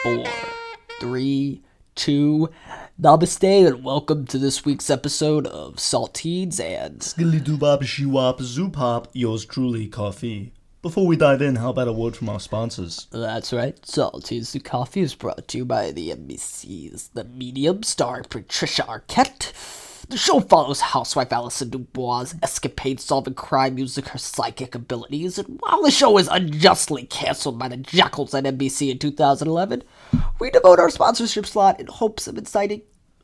4, 3, 2, namaste, and welcome to this week's episode of Saltines and Skilly-doo-bop-shee-wop-zoop-hop, yours truly, Coffee. Before we dive in, how about a word from our sponsors? That's right, Saltines the Coffee is brought to you by the NBC's The Medium, starring Patricia Arquette. The show follows housewife Alison Dubois' escapade solving crime using her psychic abilities, and while the show is unjustly cancelled by the jackals at NBC in 2011, we devote our sponsorship slot in hopes of inciting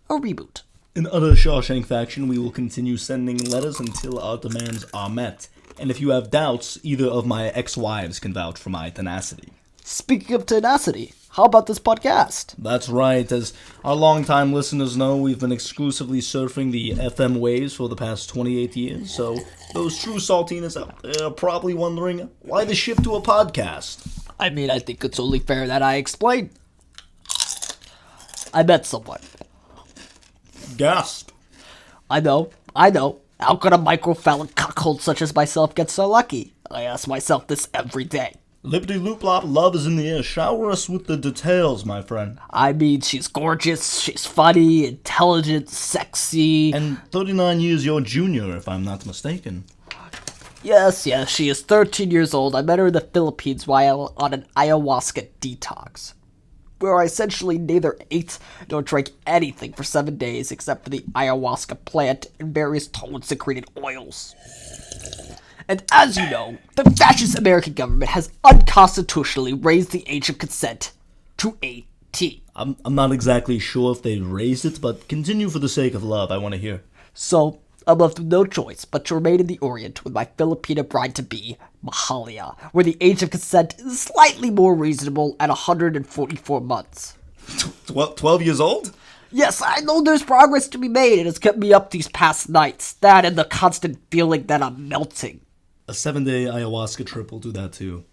a reboot. In utter Shawshank faction, we will continue sending letters until our demands are met. And if you have doubts, either of my ex-wives can vouch for my tenacity. Speaking of tenacity, how about this podcast? That's right. As our longtime listeners know, we've been exclusively surfing the FM waves for the past 28 years, so those true saltiness out there are probably wondering, why the shift to a podcast? I mean, I think it's only fair that I explain. I met someone. Gasp. I know. How could a microphallid cuckold such as myself get so lucky? I ask myself this every day. Lippity-loop-lop, love is in the air. Shower us with the details, my friend. I mean, she's gorgeous, she's funny, intelligent, sexy. And 39 years your junior, if I'm not mistaken. Yes, she is 13 years old. I met her in the Philippines while on an ayahuasca detox, where I essentially neither ate nor drank anything for 7 days except for the ayahuasca plant and various toad-secreted oils. And as you know, the fascist American government has unconstitutionally raised the age of consent to 18. I'm not exactly sure if they raised it, but continue for the sake of love, I want to hear. So, I'm left with no choice but to remain in the Orient with my Filipina bride-to-be, Mahalia, where the age of consent is slightly more reasonable at 144 months. 12 years old? Yes, I know there's progress to be made, and it's kept me up these past nights. That and the constant feeling that I'm melting. A 7-day ayahuasca trip will do that too.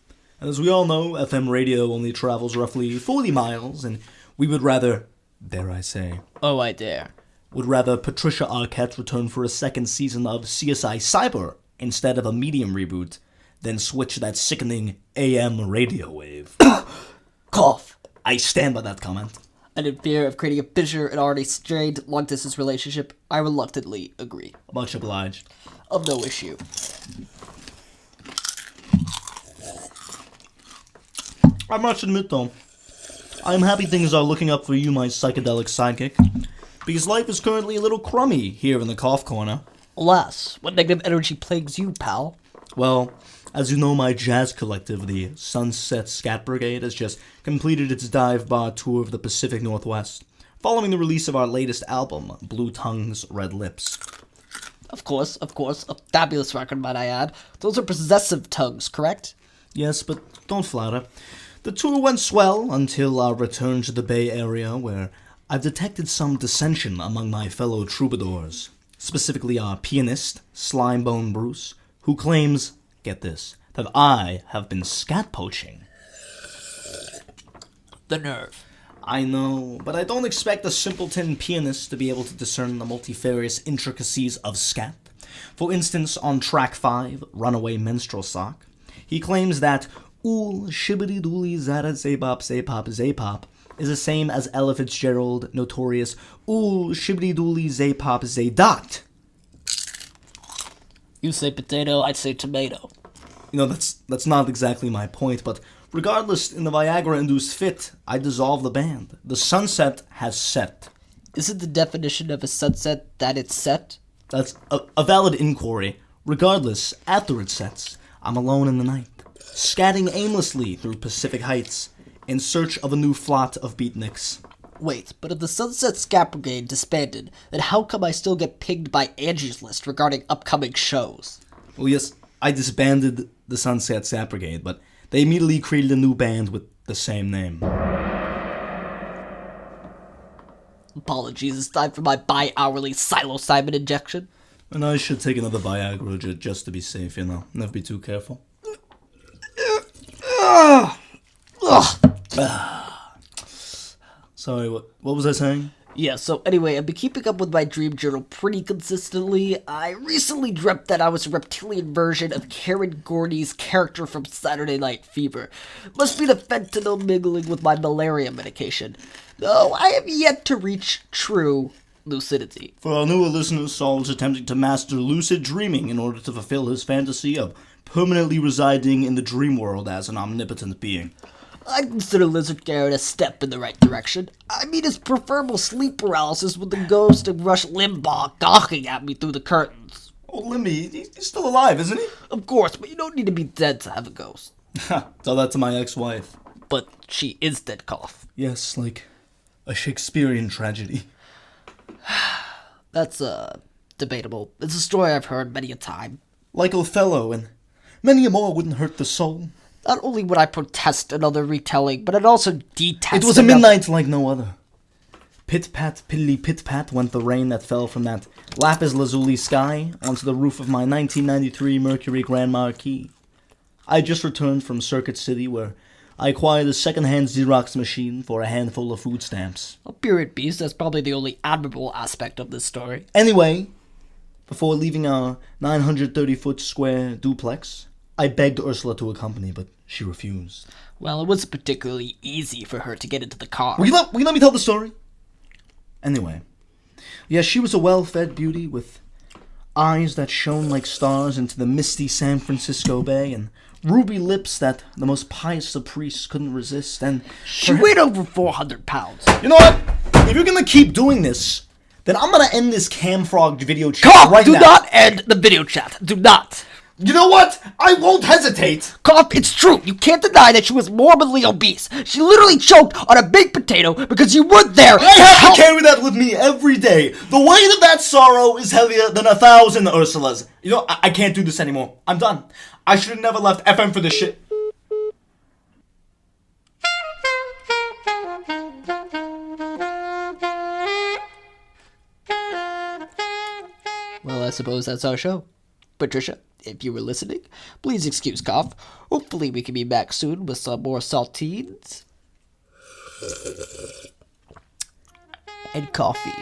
And as we all know, FM radio only travels roughly 40 miles, and we would rather, dare I say, Oh, I dare. would rather Patricia Arquette return for a second season of CSI Cyber instead of a medium reboot than switch that sickening AM radio wave. Koff. I stand by that comment. And in fear of creating a fissure in an already strained long-distance relationship, I reluctantly agree. Much obliged. Of no issue. I must admit, though, I'm happy things are looking up for you, my psychedelic sidekick, because life is currently a little crummy here in the Koff Corner. Alas, what negative energy plagues you, pal? Well, as you know, my jazz collective, the Sunset Scat Brigade, has just completed its dive bar tour of the Pacific Northwest, following the release of our latest album, Blue Tongues, Red Lips. Of course, a fabulous record, might I add. Those are possessive tongues, correct? Yes, but don't flatter. The tour went swell until our return to the Bay Area, where I've detected some dissension among my fellow troubadours, specifically our pianist, Slimebone Bruce, who claims, get this, that I have been scat poaching. The nerve. I know, but I don't expect a simpleton pianist to be able to discern the multifarious intricacies of scat. For instance, on track 5, Runaway Minstrel Sock, he claims that ool shibbity dooly zada zabop zapop zapop is the same as Ella Fitzgerald notorious ool shibbity dooly zapop zadot. You say potato, I'd say tomato. You know, that's not exactly my point, but regardless, in the Viagra-induced fit, I dissolve the band. The sunset has set. Isn't the definition of a sunset that it's set? That's a valid inquiry. Regardless, after it sets, I'm alone in the night, scatting aimlessly through Pacific Heights, in search of a new flock of beatniks. Wait, but if the Sunset Scat Brigade disbanded, then how come I still get pinged by Angie's List regarding upcoming shows? Well, yes, I disbanded the Sunset Scat Brigade, but they immediately created a new band with the same name. Apologies, it's time for my bi-hourly psilocybin injection. And I should take another Viagra just to be safe, you know. Never be too careful. Sorry, what was I saying? Yeah, so anyway, I've been keeping up with my dream journal pretty consistently. I recently dreamt that I was a reptilian version of Karen Gordy's character from Saturday Night Fever. Must be the fentanyl mingling with my malaria medication. Though I have yet to reach true lucidity. For our newer listeners, Saul is attempting to master lucid dreaming in order to fulfill his fantasy of permanently residing in the dream world as an omnipotent being. I consider Lizard Garrett a step in the right direction. I mean, his preferable sleep paralysis with the ghost of Rush Limbaugh gawking at me through the curtains. Oh, Limby, he's still alive, isn't he? Of course, but you don't need to be dead to have a ghost. Tell that to my ex-wife. But she is dead, Koff. Yes, like a Shakespearean tragedy. That's, debatable. It's a story I've heard many a time. Like Othello, and many a more wouldn't hurt the soul. Not only would I protest another retelling, but I'd also detest It was a midnight like no other. Pit-pat, piddly pit-pat went the rain that fell from that lapis lazuli sky onto the roof of my 1993 Mercury Grand Marquis. I just returned from Circuit City, where I acquired a second-hand Xerox machine for a handful of food stamps. A period piece, that's probably the only admirable aspect of this story. Anyway, before leaving our 930-foot square duplex, I begged Ursula to accompany, but she refused. Well, it wasn't particularly easy for her to get into the car. Will you let me tell the story? Anyway, yes, she was a well-fed beauty with eyes that shone like stars into the misty San Francisco Bay, and ruby lips that the most pious of priests couldn't resist, and She weighed over 400 pounds. You know what? If you're gonna keep doing this, then I'm gonna end this Camfrog video chat Koff, right do now. not end the video chat. Do not. You know what? I won't hesitate. Koff, it's true. You can't deny that she was morbidly obese. She literally choked on a baked potato because you weren't there. I have to carry that with me every day. The weight of that sorrow is heavier than 1,000 Ursulas. You know, I can't do this anymore. I'm done. I should have never left FM for this shit. Well, I suppose that's our show. Patricia, if you were listening, please excuse Koff. Hopefully we can be back soon with some more saltines and coffee.